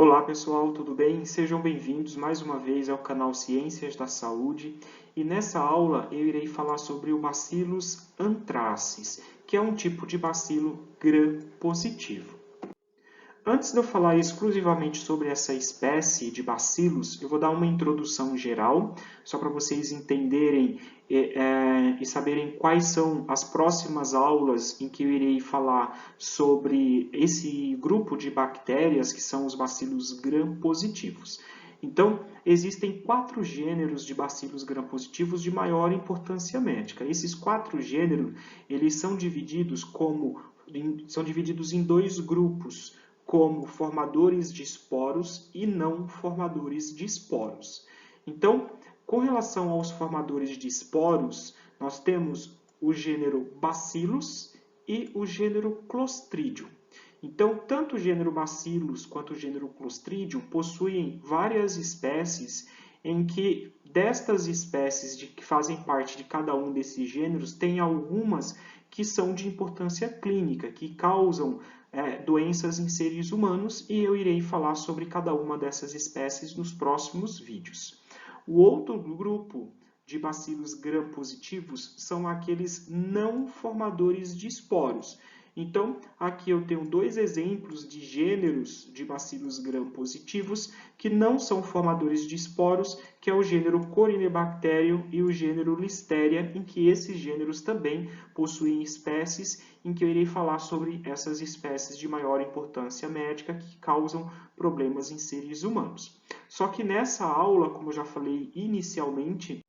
Olá pessoal, tudo bem? Sejam bem-vindos mais uma vez ao canal Ciências da Saúde e nessa aula eu irei falar sobre o Bacillus anthracis, que é um tipo de bacilo gram-positivo. Antes de eu falar exclusivamente sobre essa espécie de bacilos, eu vou dar uma introdução geral, só para vocês entenderem e saberem quais são as próximas aulas em que eu irei falar sobre esse grupo de bactérias que são os bacilos gram-positivos. Então, existem 4 gêneros de bacilos gram-positivos de maior importância médica. Esses 4 gêneros, eles são divididos em 2 grupos, como formadores de esporos e não formadores de esporos. Então, com relação aos formadores de esporos, nós temos o gênero Bacillus e o gênero Clostridium. Então, tanto o gênero Bacillus quanto o gênero Clostridium possuem várias espécies em que destas espécies que fazem parte de cada um desses gêneros, tem algumas que são de importância clínica, que causam doenças em seres humanos, e eu irei falar sobre cada uma dessas espécies nos próximos vídeos. O outro grupo de bacilos gram-positivos são aqueles não formadores de esporos. Então, aqui eu tenho 2 exemplos de gêneros de bacilos gram-positivos que não são formadores de esporos, que é o gênero Corynebacterium e o gênero Listeria, em que esses gêneros também possuem espécies, em que eu irei falar sobre essas espécies de maior importância médica que causam problemas em seres humanos. Só que nessa aula, como eu já falei inicialmente,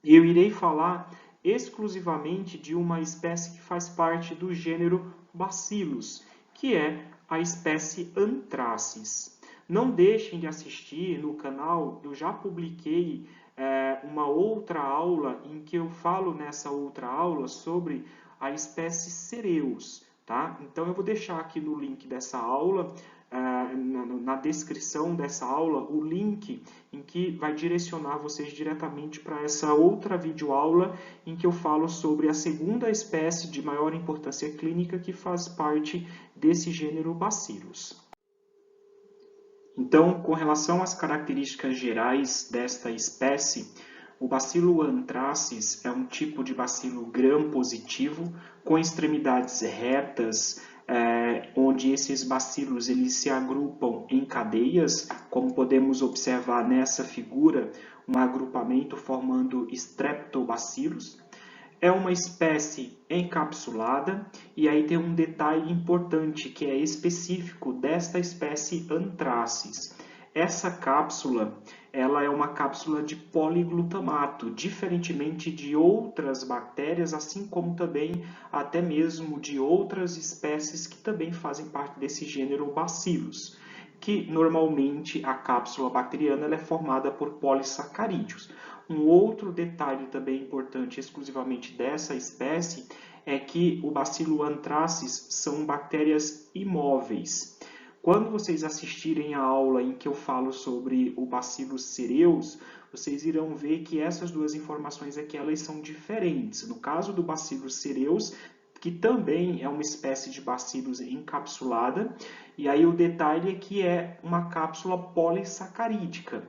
eu irei falar exclusivamente de uma espécie que faz parte do gênero Bacillus, que é a espécie Anthracis. Não deixem de assistir no canal, eu já publiquei uma outra aula em que eu falo nessa outra aula sobre a espécie Cereus, tá? Então eu vou deixar aqui no link dessa aula, na descrição dessa aula, o link em que vai direcionar vocês diretamente para essa outra videoaula em que eu falo sobre a segunda espécie de maior importância clínica que faz parte desse gênero Bacillus. Então, com relação às características gerais desta espécie, o bacilo anthracis é um tipo de bacilo gram-positivo com extremidades retas, onde esses bacilos eles se agrupam em cadeias, como podemos observar nessa figura, um agrupamento formando streptobacillus. É uma espécie encapsulada, e aí tem um detalhe importante que é específico desta espécie Anthracis. Essa cápsula, ela é uma cápsula de poliglutamato, diferentemente de outras bactérias, assim como também até mesmo de outras espécies que também fazem parte desse gênero Bacillus, que normalmente a cápsula bacteriana ela é formada por polissacarídeos. Um outro detalhe também importante exclusivamente dessa espécie é que o bacilo anthracis são bactérias imóveis. Quando vocês assistirem a aula em que eu falo sobre o Bacillus cereus, vocês irão ver que essas duas informações aqui elas são diferentes. No caso do Bacillus cereus, que também é uma espécie de bacillus encapsulada, e aí o detalhe é que é uma cápsula polissacarídica.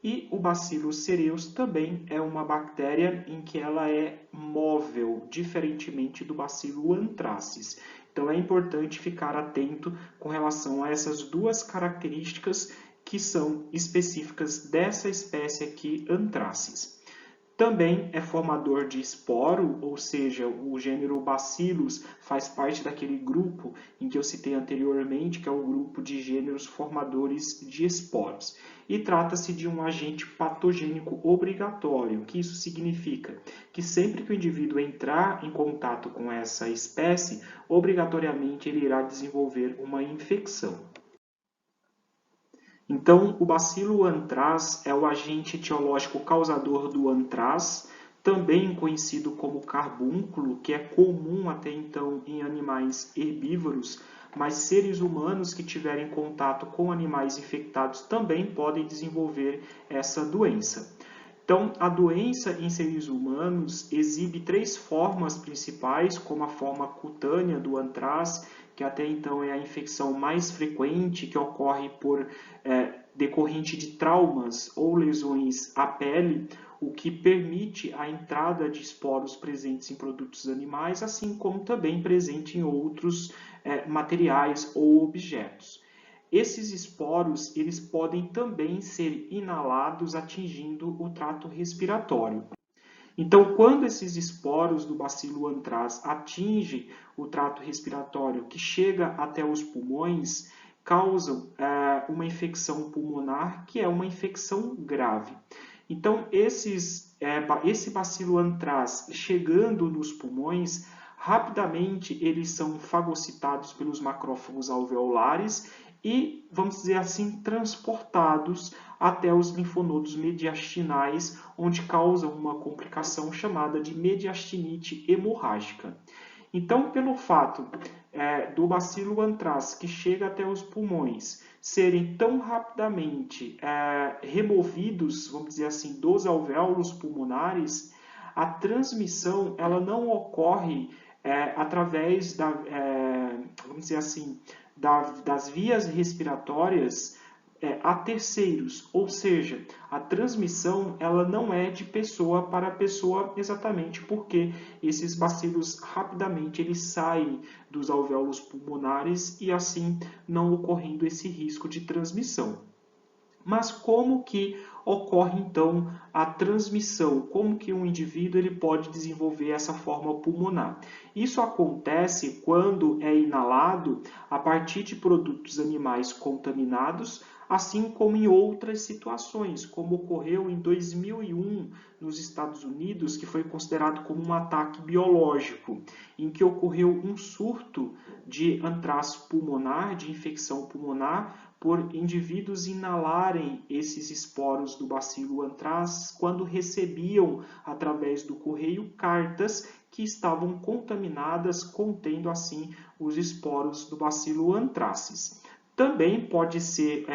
E o Bacillus cereus também é uma bactéria em que ela é móvel, diferentemente do Bacillus anthracis. Então é importante ficar atento com relação a essas duas características que são específicas dessa espécie aqui, Anthracis. Também é formador de esporo, ou seja, o gênero Bacillus faz parte daquele grupo em que eu citei anteriormente, que é o grupo de gêneros formadores de esporos. E trata-se de um agente patogênico obrigatório. O que isso significa? Que sempre que o indivíduo entrar em contato com essa espécie, obrigatoriamente ele irá desenvolver uma infecção. Então, o bacilo anthrax é o agente etiológico causador do anthrax, também conhecido como carbúnculo, que é comum até então em animais herbívoros, mas seres humanos que tiverem contato com animais infectados também podem desenvolver essa doença. Então, a doença em seres humanos exibe 3 formas principais, como a forma cutânea do anthrax, que até então é a infecção mais frequente, que ocorre por decorrente de traumas ou lesões à pele, o que permite a entrada de esporos presentes em produtos animais, assim como também presente em outros materiais ou objetos. Esses esporos, eles podem também ser inalados atingindo o trato respiratório. Então, quando esses esporos do bacilo antraz atingem o trato respiratório, que chega até os pulmões, causam uma infecção pulmonar, que é uma infecção grave. Então, esse bacilo antraz chegando nos pulmões, rapidamente eles são fagocitados pelos macrófagos alveolares e, vamos dizer assim, transportados até os linfonodos mediastinais, onde causam uma complicação chamada de mediastinite hemorrágica. Então, pelo fato do bacilo antraz que chega até os pulmões serem tão rapidamente removidos, vamos dizer assim, dos alvéolos pulmonares, a transmissão ela não ocorre através vamos dizer assim, das vias respiratórias a terceiros, ou seja, a transmissão ela não é de pessoa para pessoa exatamente porque esses bacilos rapidamente eles saem dos alvéolos pulmonares e assim não ocorrendo esse risco de transmissão. Mas como que ocorre então a transmissão? Como que um indivíduo ele pode desenvolver essa forma pulmonar? Isso acontece quando é inalado a partir de produtos animais contaminados, assim como em outras situações, como ocorreu em 2001 nos Estados Unidos, que foi considerado como um ataque biológico, em que ocorreu um surto de antraço pulmonar, de infecção pulmonar, por indivíduos inalarem esses esporos do bacilo antraz quando recebiam, através do correio, cartas que estavam contaminadas, contendo assim os esporos do bacilo anthracis. Também pode ser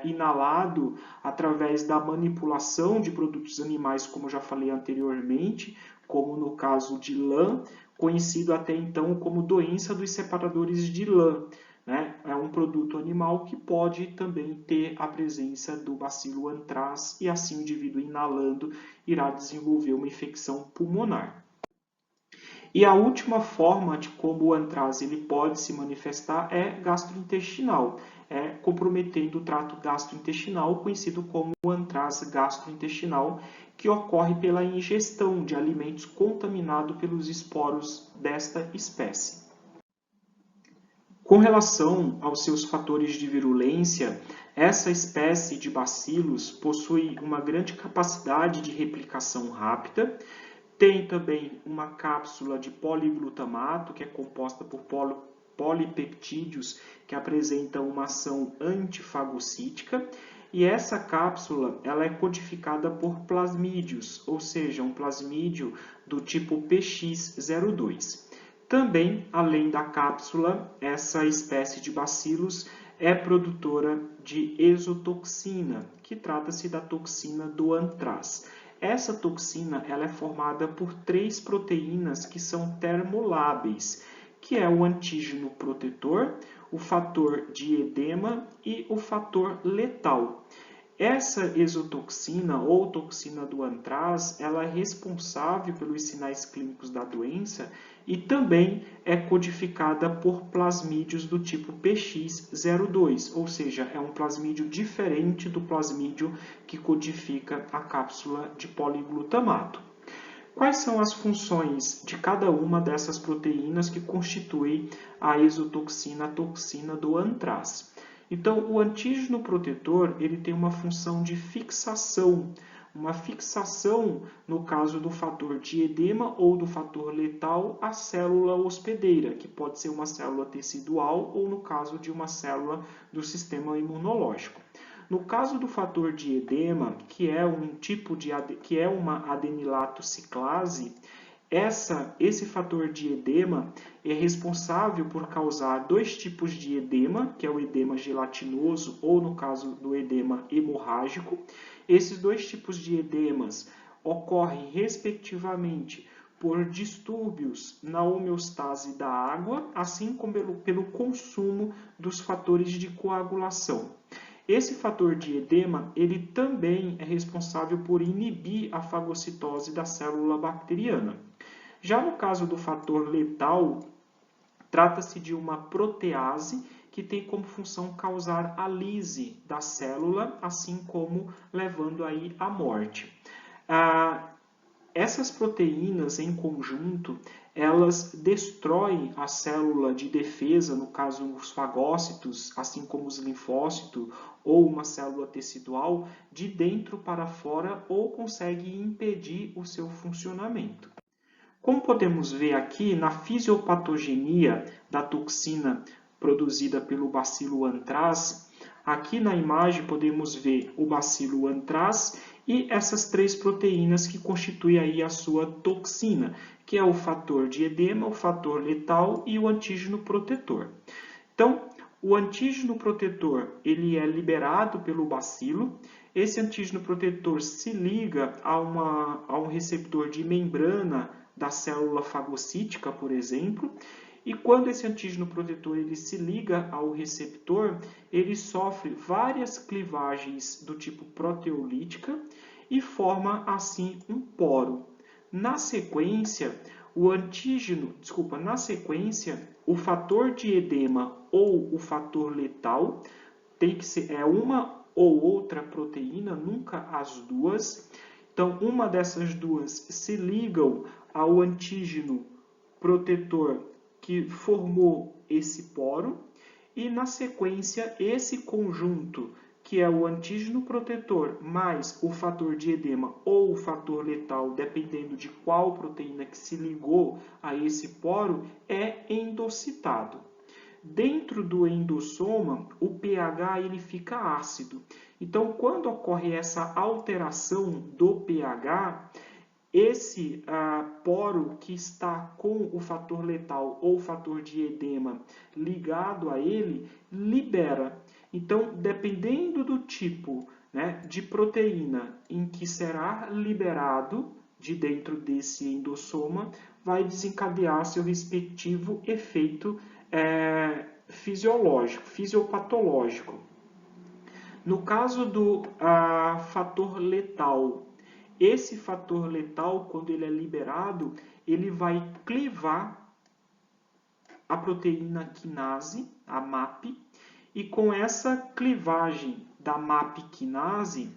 inalado através da manipulação de produtos animais, como já falei anteriormente, como no caso de lã, conhecido até então como doença dos separadores de lã. É um produto animal que pode também ter a presença do bacilo antraz e assim o indivíduo inalando irá desenvolver uma infecção pulmonar. E a última forma de como o antraz ele pode se manifestar é gastrointestinal, comprometendo o trato gastrointestinal, conhecido como antraz gastrointestinal, que ocorre pela ingestão de alimentos contaminados pelos esporos desta espécie. Com relação aos seus fatores de virulência, essa espécie de bacilos possui uma grande capacidade de replicação rápida, tem também uma cápsula de poliglutamato, que é composta por polipeptídeos que apresentam uma ação antifagocítica, e essa cápsula ela é codificada por plasmídios, ou seja, um plasmídio do tipo PX02. Também, além da cápsula, essa espécie de bacilos é produtora de exotoxina, que trata-se da toxina do antraz. Essa toxina ela é formada por 3 proteínas que são termolábeis, que é o antígeno protetor, o fator de edema e o fator letal. Essa exotoxina ou toxina do antraz, ela é responsável pelos sinais clínicos da doença e também é codificada por plasmídios do tipo PX02, ou seja, é um plasmídio diferente do plasmídio que codifica a cápsula de poliglutamato. Quais são as funções de cada uma dessas proteínas que constituem a exotoxina, a toxina do antraz? Então, o antígeno protetor ele tem uma função de fixação, no caso do fator de edema ou do fator letal à célula hospedeira, que pode ser uma célula tecidual ou no caso de uma célula do sistema imunológico. No caso do fator de edema, que é uma adenilato ciclase, esse fator de edema é responsável por causar 2 tipos de edema, que é o edema gelatinoso ou, no caso do edema hemorrágico. Esses 2 tipos de edemas ocorrem, respectivamente, por distúrbios na homeostase da água, assim como pelo consumo dos fatores de coagulação. Esse fator de edema, ele também é responsável por inibir a fagocitose da célula bacteriana. Já no caso do fator letal, trata-se de uma protease que tem como função causar a lise da célula, assim como levando aí à morte. Essas proteínas em conjunto, elas destroem a célula de defesa, no caso os fagócitos, assim como os linfócitos ou uma célula tecidual, de dentro para fora ou conseguem impedir o seu funcionamento. Como podemos ver aqui na fisiopatogenia da toxina produzida pelo bacilo anthrax, aqui na imagem podemos ver o bacilo anthrax e essas três proteínas que constituem aí a sua toxina, que é o fator de edema, o fator letal e o antígeno protetor. Então, o antígeno protetor ele é liberado pelo bacilo. Esse antígeno protetor se liga a um receptor de membrana da célula fagocítica, por exemplo, e quando esse antígeno protetor ele se liga ao receptor, ele sofre várias clivagens do tipo proteolítica e forma assim um poro. Na sequência, o fator de edema ou o fator letal tem que ser uma ou outra proteína, nunca as duas. Então, uma dessas duas se ligam ao antígeno protetor que formou esse poro e, na sequência, esse conjunto, que é o antígeno protetor mais o fator de edema ou o fator letal, dependendo de qual proteína que se ligou a esse poro, é endocitado. Dentro do endossoma, o pH ele fica ácido. Então, quando ocorre essa alteração do pH, esse poro que está com o fator letal ou fator de edema ligado a ele, libera. Então, dependendo do tipo, né, de proteína em que será liberado de dentro desse endossoma, vai desencadear seu respectivo efeito fisiológico, fisiopatológico. No caso do fator letal, esse fator letal, quando ele é liberado, ele vai clivar a proteína quinase, a MAP, e com essa clivagem da MAP quinase,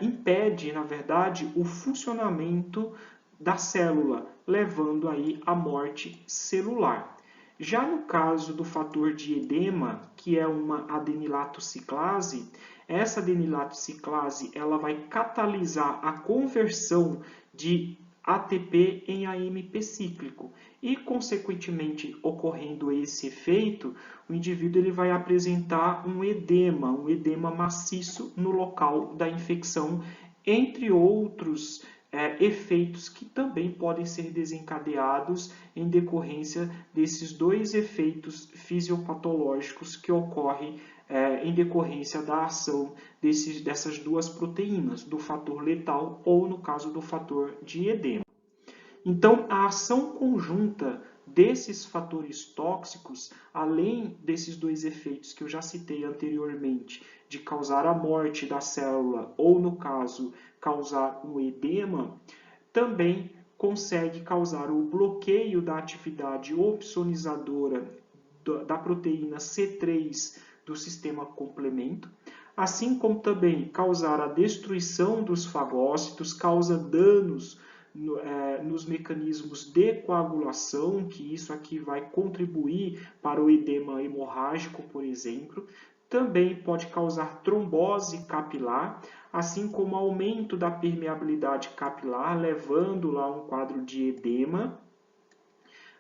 impede, na verdade, o funcionamento da célula, levando aí à morte celular. Já no caso do fator de edema, que é uma adenilato ciclase, essa adenilato ciclase ela vai catalisar a conversão de ATP em AMP cíclico e, consequentemente, ocorrendo esse efeito, o indivíduo ele vai apresentar um edema maciço no local da infecção, entre outros efeitos que também podem ser desencadeados em decorrência desses dois efeitos fisiopatológicos que ocorrem em decorrência da ação dessas duas proteínas, do fator letal ou, no caso, do fator de edema. Então, a ação conjunta desses fatores tóxicos, além desses dois efeitos que eu já citei anteriormente, de causar a morte da célula ou, no caso, causar um edema, também consegue causar o bloqueio da atividade opsonizadora da proteína C3 do sistema complemento, assim como também causar a destruição dos fagócitos, causa danos nos mecanismos de coagulação, que isso aqui vai contribuir para o edema hemorrágico, por exemplo. Também pode causar trombose capilar, assim como aumento da permeabilidade capilar, levando lá a um quadro de edema,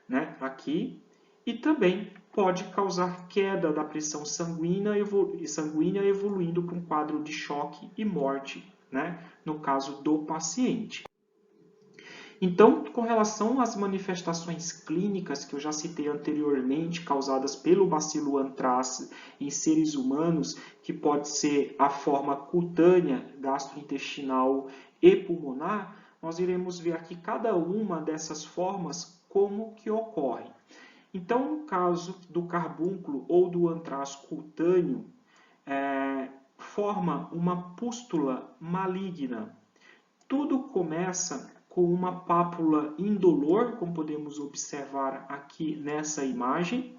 né, aqui. E também pode causar queda da pressão sanguínea, evoluindo para um quadro de choque e morte, né, no caso do paciente. Então, com relação às manifestações clínicas que eu já citei anteriormente, causadas pelo bacilo anthrax em seres humanos, que pode ser a forma cutânea, gastrointestinal e pulmonar, nós iremos ver aqui cada uma dessas formas como que ocorre. Então, no caso do carbúnculo ou do antraz cutâneo, forma uma pústula maligna. Tudo começa com uma pápula indolor, como podemos observar aqui nessa imagem.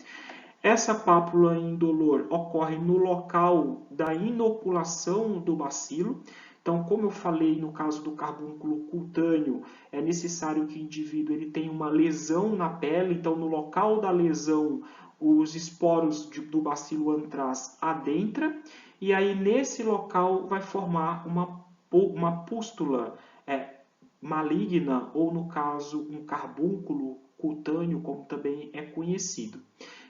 Essa pápula indolor ocorre no local da inoculação do bacilo. Então, como eu falei no caso do carbúnculo cutâneo, é necessário que o indivíduo tenha uma lesão na pele. Então, no local da lesão, os esporos do bacilo antraz adentram. E aí, nesse local, vai formar uma pústula maligna, ou no caso, um carbúnculo cutâneo, como também é conhecido.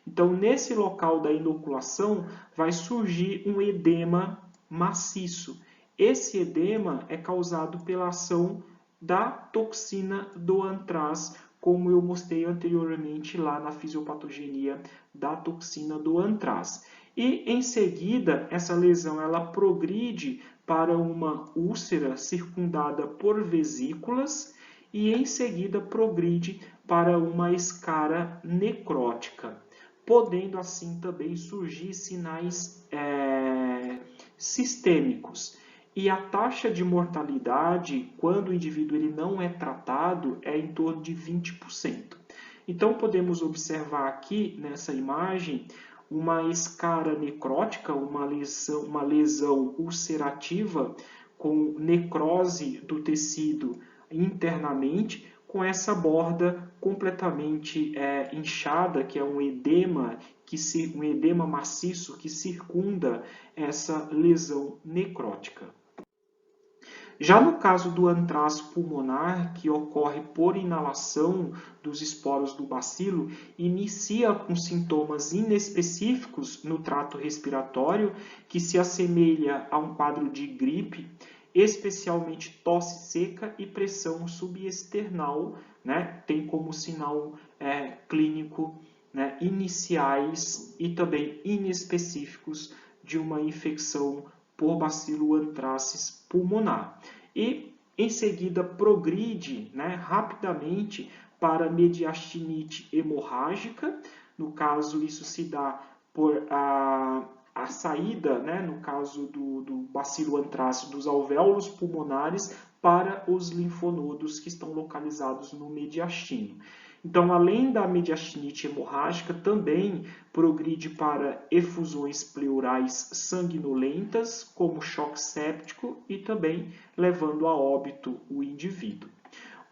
Então, nesse local da inoculação, vai surgir um edema maciço. Esse edema é causado pela ação da toxina do antraz, como eu mostrei anteriormente lá na fisiopatogenia da toxina do antraz. E, em seguida, essa lesão ela progride para uma úlcera circundada por vesículas e, em seguida, progride para uma escara necrótica, podendo assim também surgir sinais sistêmicos. E a taxa de mortalidade, quando o indivíduo não é tratado, é em torno de 20%. Então, podemos observar aqui nessa imagem uma escara necrótica, uma lesão ulcerativa com necrose do tecido internamente, com essa borda completamente inchada, que é um edema maciço que circunda essa lesão necrótica. Já no caso do antraz pulmonar, que ocorre por inalação dos esporos do bacilo, inicia com sintomas inespecíficos no trato respiratório, que se assemelha a um quadro de gripe, especialmente tosse seca e pressão subesternal, né? Tem como sinal clínico, né, iniciais e também inespecíficos de uma infecção por bacilo anthracis pulmonar. E, em seguida, progride, né, rapidamente para mediastinite hemorrágica. No caso, isso se dá por a saída, né, no caso do bacilo anthracis, dos alvéolos pulmonares para os linfonodos que estão localizados no mediastino. Então, além da mediastinite hemorrágica, também progride para efusões pleurais sanguinolentas, como choque séptico, e também levando a óbito o indivíduo.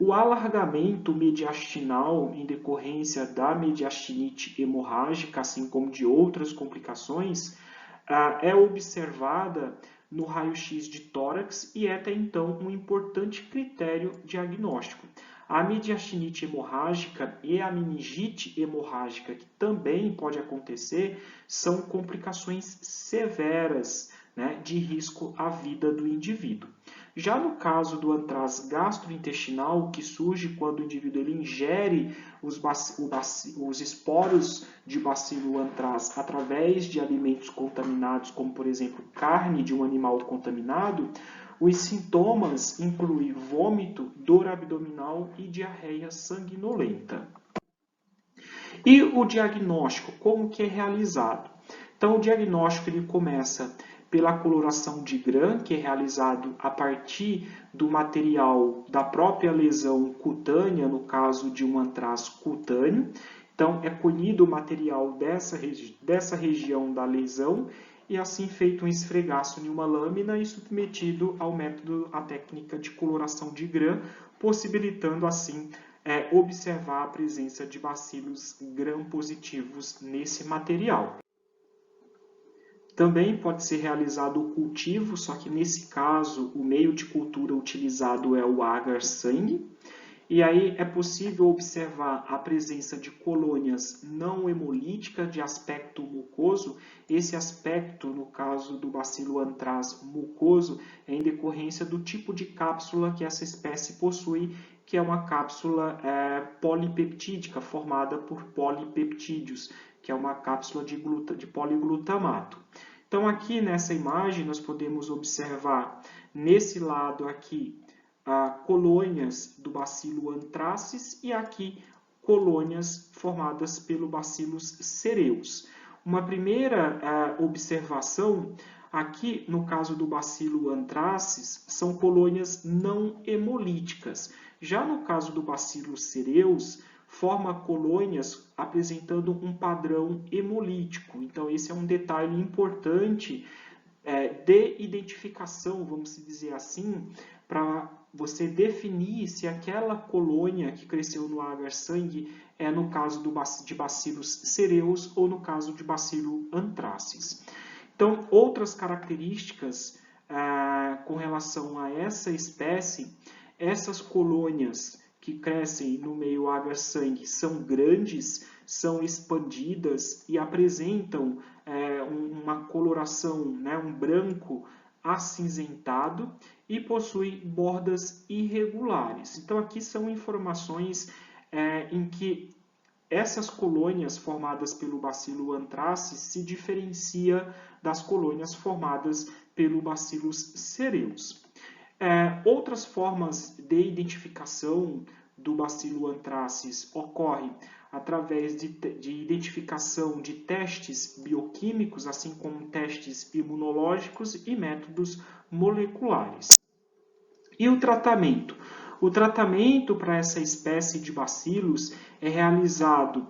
O alargamento mediastinal, em decorrência da mediastinite hemorrágica, assim como de outras complicações, é observada no raio-x de tórax e é até então um importante critério diagnóstico. A mediastinite hemorrágica e a meningite hemorrágica, que também pode acontecer, são complicações severas, né, de risco à vida do indivíduo. Já no caso do antraz gastrointestinal, que surge quando o indivíduo ingere os esporos de bacilo antraz através de alimentos contaminados, como por exemplo carne de um animal contaminado, os sintomas incluem vômito, dor abdominal e diarreia sanguinolenta. E o diagnóstico, como que é realizado? Então, o diagnóstico ele começa pela coloração de Gram, que é realizado a partir do material da própria lesão cutânea, no caso de um antraz cutâneo. Então, é colhido o material dessa região da lesão e assim feito um esfregaço em uma lâmina e submetido ao método, à técnica de coloração de Gram, possibilitando assim observar a presença de bacilos gram-positivos nesse material. Também pode ser realizado o cultivo, só que nesse caso o meio de cultura utilizado é o agar-sangue. E aí é possível observar a presença de colônias não hemolíticas de aspecto mucoso. Esse aspecto, no caso do bacilo antraz mucoso, é em decorrência do tipo de cápsula que essa espécie possui, que é uma cápsula polipeptídica, formada por polipeptídeos, que é uma cápsula de poliglutamato. Então, aqui nessa imagem, nós podemos observar, nesse lado aqui, colônias do bacilo anthracis e aqui colônias formadas pelo bacillus cereus. Uma primeira observação, aqui no caso do bacilo anthracis, são colônias não hemolíticas. Já no caso do bacillus cereus, forma colônias apresentando um padrão hemolítico. Então, esse é um detalhe importante de identificação, vamos dizer assim, para você definir se aquela colônia que cresceu no agar-sangue é no caso de bacillus cereus ou no caso de bacilo anthracis. Então, outras características com relação a essa espécie, essas colônias que crescem no meio agar-sangue são grandes, são expandidas e apresentam uma coloração, um branco acinzentado e possuem bordas irregulares. Então, aqui são informações em que essas colônias formadas pelo bacilo anthracis se diferencia das colônias formadas pelo bacillus cereus. Outras formas de identificação do bacilo anthracis ocorrem através de identificação de testes bioquímicos, assim como testes imunológicos e métodos moleculares. E o tratamento? O tratamento para essa espécie de bacilos é realizado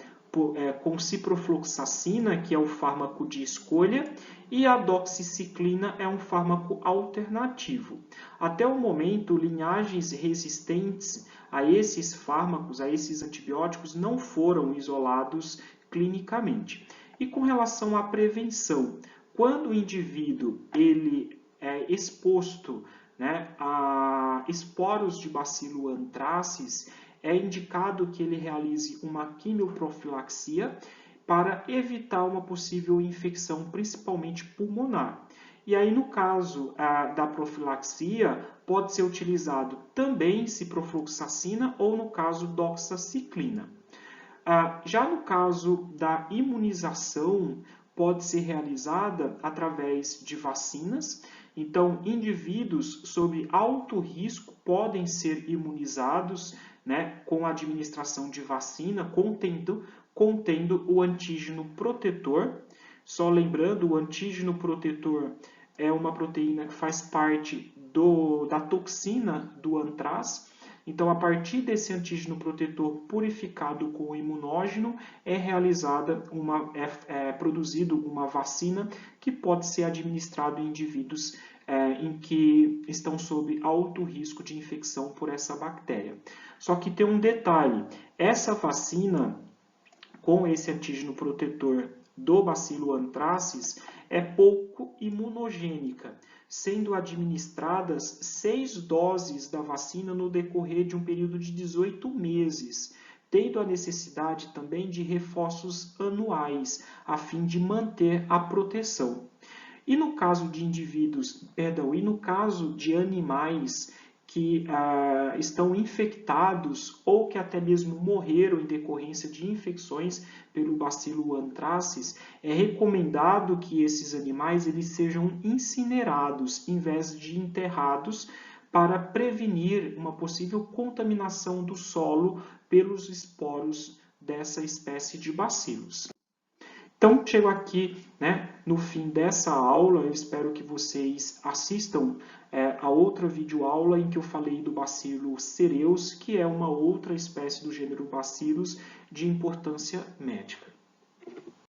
com ciprofloxacina, que é o fármaco de escolha, e a doxiciclina é um fármaco alternativo. Até o momento, linhagens resistentes a esses fármacos, a esses antibióticos, não foram isolados clinicamente. E com relação à prevenção, quando o indivíduo ele é exposto a esporos de bacilo anthracis, é indicado que ele realize uma quimioprofilaxia para evitar uma possível infecção, principalmente pulmonar. E aí, no caso da profilaxia, pode ser utilizado também ciprofloxacina ou, no caso, doxaciclina. Já no caso da imunização, pode ser realizada através de vacinas. Então, indivíduos sob alto risco podem ser imunizados com a administração de vacina contendo o antígeno protetor. Só lembrando, o antígeno protetor é uma proteína que faz parte da toxina do antraz. Então, a partir desse antígeno protetor purificado com o imunógeno, produzido uma vacina que pode ser administrada em indivíduos em que estão sob alto risco de infecção por essa bactéria. Só que tem um detalhe, essa vacina com esse antígeno protetor do bacilo anthracis é pouco imunogênica, sendo administradas 6 doses da vacina no decorrer de um período de 18 meses, tendo a necessidade também de reforços anuais, a fim de manter a proteção. E no caso de animais que estão infectados ou que até mesmo morreram em decorrência de infecções pelo bacilo anthracis, é recomendado que esses animais eles sejam incinerados em vez de enterrados para prevenir uma possível contaminação do solo pelos esporos dessa espécie de bacilos. Então, chego aqui no fim dessa aula. Eu espero que vocês assistam a outra videoaula em que eu falei do bacilo cereus, que é uma outra espécie do gênero Bacillus de importância médica.